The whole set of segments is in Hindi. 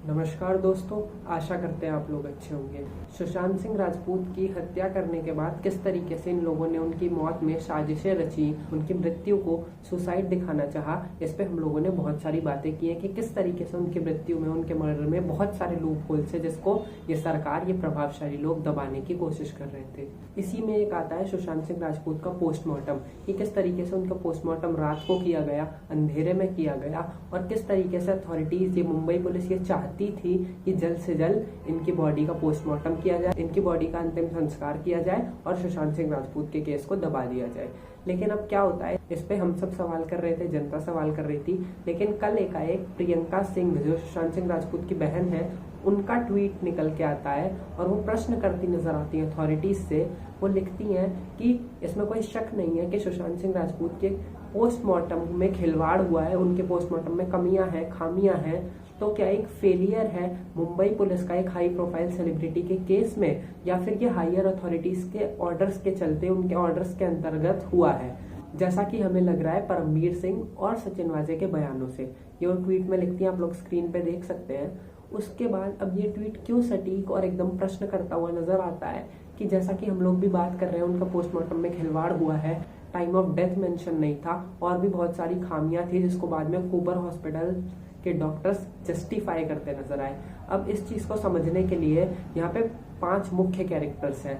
नमस्कार दोस्तों, आशा करते हैं आप लोग अच्छे होंगे। सुशांत सिंह राजपूत की हत्या करने के बाद किस तरीके से इन लोगों ने उनकी मौत में साजिशें रची, उनकी मृत्यु को सुसाइड दिखाना चाहा, इस पे हम लोगों ने बहुत सारी बातें की हैं कि किस तरीके से उनकी मृत्यु में, उनके मर्डर में बहुत सारे लूप होल्स है जिसको ये सरकार, ये प्रभावशाली लोग दबाने की कोशिश कर रहे थे। इसी में एक आता है सुशांत सिंह राजपूत का पोस्टमार्टम, कि किस तरीके से उनका पोस्टमार्टम रात को किया गया, अंधेरे में किया गया, और किस तरीके से अथॉरिटीज, ये मुंबई पुलिस ये चाहती थी कि जल्द से जल्द इनकी बॉडी का पोस्टमार्टम किया जाए, इनकी बॉडी का अंतिम संस्कार किया जाए और सुशांत सिंह राजपूत के केस को दबा दिया जाए। लेकिन अब क्या होता है, इस पे हम सब सवाल कर रहे थे, जनता सवाल कर रही थी, लेकिन कल एकाएक प्रियंका सिंह जो सुशांत सिंह राजपूत की बहन है, उनका ट्वीट निकल के आता है और वो प्रश्न करती नजर आती है अथॉरिटीज से। वो लिखती हैं कि इसमें कोई शक नहीं है कि सुशांत सिंह राजपूत के पोस्टमार्टम में खिलवाड़ हुआ है, उनके पोस्टमार्टम में कमियां हैं, खामियां हैं। तो क्या एक फेलियर है मुंबई पुलिस का एक हाई प्रोफाइल सेलिब्रिटी के केस में, या फिर ये हायर अथॉरिटीज के ऑर्डर्स के चलते, उनके ऑर्डर्स के अंतर्गत हुआ है, जैसा कि हमें लग रहा है परमवीर सिंह और सचिन वाजे के बयानों से। ये वो ट्वीट में लिखती हैं, आप लोग स्क्रीन पे देख सकते हैं। उसके बाद अब ये ट्वीट क्यों सटीक और एकदम प्रश्न करता हुआ नजर आता है कि जैसा कि हम लोग भी बात कर रहे हैं, उनका पोस्टमार्टम में खिलवाड़ हुआ है, टाइम ऑफ डेथ मेंशन नहीं था, और भी बहुत सारी खामियां थी जिसको बाद में कूपर हॉस्पिटल के डॉक्टर्स जस्टिफाई करते नजर आए। अब इस चीज को समझने के लिए यहाँ पे 5 मुख्य कैरेक्टर्स हैं: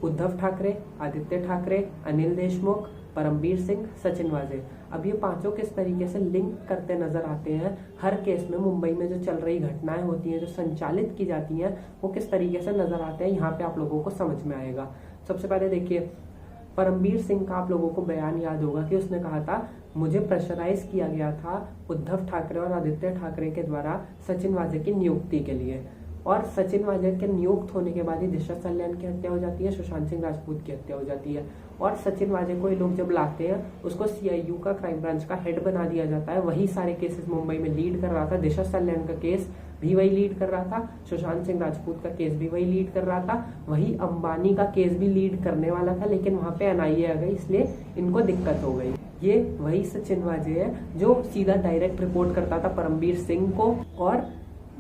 उद्धव ठाकरे, आदित्य ठाकरे, अनिल देशमुख, परमवीर सिंह, सचिन वाजे। अब ये पांचों किस तरीके से लिंक करते नजर आते हैं हर केस में, मुंबई में जो चल रही घटनाएं होती हैं, जो संचालित की जाती हैं, वो किस तरीके से नजर आते हैं, यहाँ पे आप लोगों को समझ में आएगा। सबसे पहले देखिए, परमवीर सिंह का आप लोगों को बयान याद होगा कि उसने कहा था, मुझे प्रेशराइज किया गया था उद्धव ठाकरे और आदित्य ठाकरे के द्वारा सचिन वाजे की नियुक्ति के लिए, और सचिन वाजे के नियुक्त होने के बाद ही दिशा सल्यान की हत्या हो जाती है, सुशांत सिंह राजपूत की हत्या हो जाती है। और सचिन वाजे को ये लोग जब लाते हैं, उसको सीआईयू का क्राइम ब्रांच का हेड बना दिया जाता है। वही सारे केसेस मुंबई में लीड कर रहा था, दिशा सल्यान का केस भी वही लीड कर रहा था, सुशांत सिंह राजपूत का केस भी वही लीड कर रहा था, वही अंबानी का केस भी लीड करने वाला था, लेकिन वहां पे एनआईए आ गई, इसलिए इनको दिक्कत हो गई। ये वही सचिन वाजे है जो सीधा डायरेक्ट रिपोर्ट करता था परमवीर सिंह को, और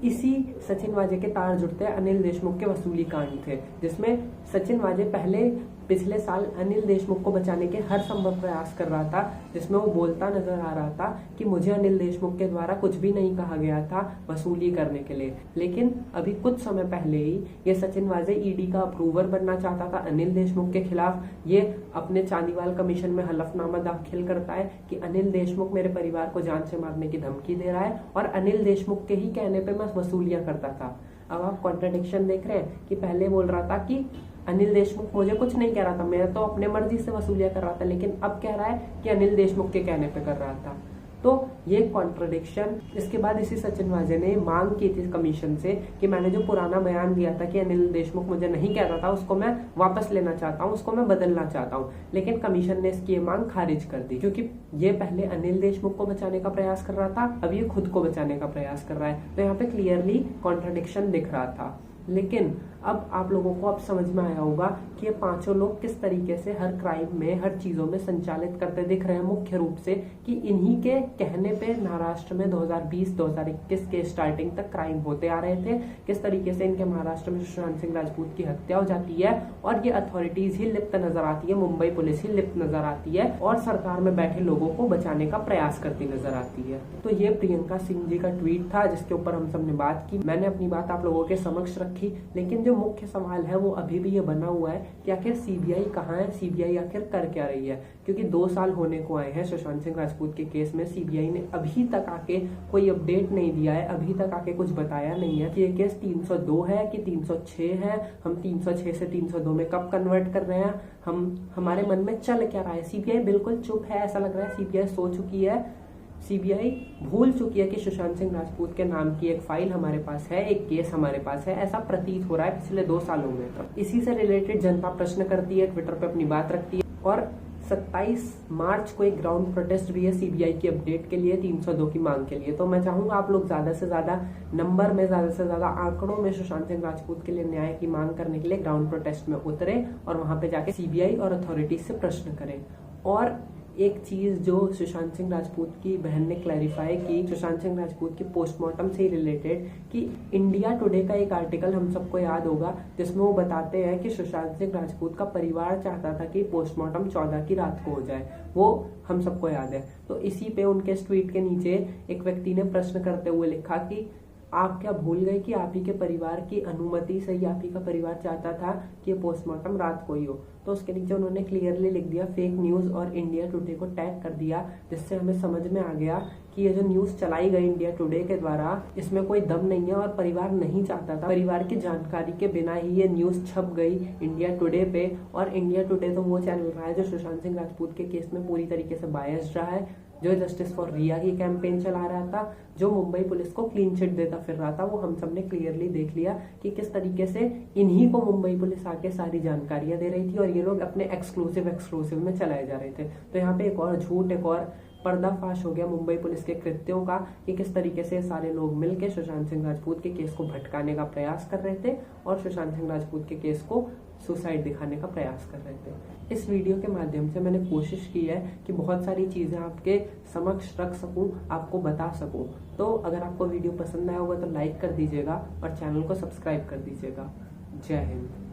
इसी सचिन वाजे के तार जुड़ते अनिल देशमुख के वसूली कांड थे, जिसमें सचिन वाजे पहले पिछले साल अनिल देशमुख को बचाने के हर संभव प्रयास कर रहा था, जिसमें वो बोलता नजर आ रहा था कि मुझे अनिल देशमुख के द्वारा कुछ भी नहीं कहा गया था वसूली करने के लिए। लेकिन अभी कुछ समय पहले ही ये सचिन वाजे ईडी का अप्रूवर बनना चाहता था अनिल देशमुख के खिलाफ। ये अपने चांदीवाल कमीशन में हलफनामा दाखिल करता है कि अनिल देशमुख मेरे परिवार को जान से मारने की धमकी दे रहा है, और अनिल देशमुख के ही कहने पर मैं वसूलियां करता था। अब आप कॉन्ट्रडिक्शन देख रहे हैं कि पहले बोल रहा था कि अनिल देशमुख मुझे कुछ नहीं कह रहा था, मैं तो अपने मर्जी से वसूलियां कर रहा था, लेकिन अब कह रहा है कि अनिल देशमुख के कहने पे कर रहा था। तो ये कॉन्ट्रडिक्शन। इसके बाद इसी सचिन वाजे ने मांग की थी कमीशन से कि मैंने जो पुराना बयान दिया था कि अनिल देशमुख मुझे नहीं कह रहा था, उसको मैं वापस लेना चाहता हूँ, उसको मैं बदलना चाहता हूँ। लेकिन कमीशन ने इसकी मांग खारिज कर दी, क्योंकि ये पहले अनिल देशमुख को बचाने का प्रयास कर रहा था, अब ये खुद को बचाने का प्रयास कर रहा है। तो यहाँ पे क्लियरली कॉन्ट्रडिक्शन दिख रहा था। लेकिन अब आप लोगों को अब समझ में आया होगा कि ये पांचों लोग किस तरीके से हर क्राइम में, हर चीजों में संचालित करते दिख रहे हैं, मुख्य रूप से कि इन्हीं के कहने पे महाराष्ट्र में 2020-2021 के स्टार्टिंग तक क्राइम होते आ रहे थे। किस तरीके से इनके महाराष्ट्र में सुशांत सिंह राजपूत की हत्या हो जाती है, और ये अथॉरिटीज ही लिप्त नजर आती है, मुंबई पुलिस ही लिप्त नजर आती है, और सरकार में बैठे लोगों को बचाने का प्रयास करती नजर आती है। तो ये प्रियंका सिंह जी का ट्वीट था, जिसके ऊपर हम सब ने बात की। मैंने अपनी बात आप लोगों के समक्ष रखी, लेकिन जो मुख्य सवाल है वो अभी भी ये बना हुआ है कि आखिर सीबीआई कहाँ है, सीबीआई आखिर कर क्या रही है। क्योंकि 2 साल होने को आए हैं सुशांत सिंह राजपूत के केस में, सीबीआई ने अभी तक आके कोई अपडेट नहीं दिया है, अभी तक आके कुछ बताया नहीं है कि ये केस 302 है कि 306 है, हम 306 से 302 में कब कन्वर्ट कर रहे हैं, हमारे मन में चल क्या रहा है। सीबीआई बिल्कुल चुप है, ऐसा लग रहा है सीबीआई सो चुकी है, सीबीआई भूल चुकी है कि सुशांत सिंह राजपूत के नाम की एक फाइल हमारे पास है, एक केस हमारे पास है, ऐसा प्रतीत हो रहा है पिछले 2 सालों में। तो इसी से रिलेटेड जनता प्रश्न करती है, ट्विटर पे अपनी बात रखती है, और 27 मार्च को एक ग्राउंड प्रोटेस्ट भी है सीबीआई की अपडेट के लिए, 302 की मांग के लिए। तो मैं चाहूंगा आप लोग ज्यादा से ज्यादा नंबर में, ज्यादा से ज्यादा आंकड़ों में सुशांत सिंह राजपूत के लिए न्याय की मांग करने के लिए ग्राउंड प्रोटेस्ट में उतरे, और वहां पे जाके सीबीआई और अथॉरिटीज से प्रश्न करें। और एक चीज जो सुशांत सिंह राजपूत की बहन ने क्लैरिफाई की सुशांत सिंह राजपूत के पोस्टमार्टम से रिलेटेड, कि इंडिया टुडे का एक आर्टिकल हम सबको याद होगा जिसमें वो बताते हैं कि सुशांत सिंह राजपूत का परिवार चाहता था कि पोस्टमार्टम 14 की रात को हो जाए, वो हम सबको याद है। तो इसी पे उनके ट्वीट के नीचे एक व्यक्ति ने प्रश्न करते हुए लिखा कि आप क्या भूल गए कि आप ही के परिवार की अनुमति से ही आप ही का परिवार चाहता था कि पोस्टमार्टम रात को ही हो। तो उसके नीचे उन्होंने क्लियरली लिख दिया फेक न्यूज और इंडिया टुडे को टैग कर दिया, जिससे हमें समझ में आ गया कि ये जो न्यूज चलाई गई इंडिया टुडे के द्वारा इसमें कोई दम नहीं है और परिवार नहीं चाहता था। परिवार की जानकारी के बिना ही ये न्यूज छप गई इंडिया टुडे पे। और इंडिया टुडे तो वो चैनल रहा है जो सुशांत सिंह राजपूत के केस में पूरी तरीके से बायस्ड रहा है, जो जस्टिस फॉर रिया की कैंपेन चला रहा था, जो मुंबई पुलिस को क्लीन चिट देता फिर रहा था। वो हम सब ने क्लियरली देख लिया कि किस तरीके से इन्हीं को मुंबई पुलिस आके सारी जानकारियां दे रही थी और ये लोग अपने एक्सक्लूसिव में चलाए जा रहे थे। तो यहाँ पे एक और झूठ, एक और पर्दाफाश हो गया मुंबई पुलिस के कृत्यों का कि किस तरीके से सारे लोग मिलकर सुशांत सिंह राजपूत के केस को भटकाने का प्रयास कर रहे थे और सुशांत सिंह राजपूत के केस को सुसाइड दिखाने का प्रयास कर रहे थे। इस वीडियो के माध्यम से मैंने कोशिश की है कि बहुत सारी चीजें आपके समक्ष रख सकूं, आपको बता सकूं। तो अगर आपको वीडियो पसंद आया होगा तो लाइक कर दीजिएगा और चैनल को सब्सक्राइब कर दीजिएगा। जय हिंद।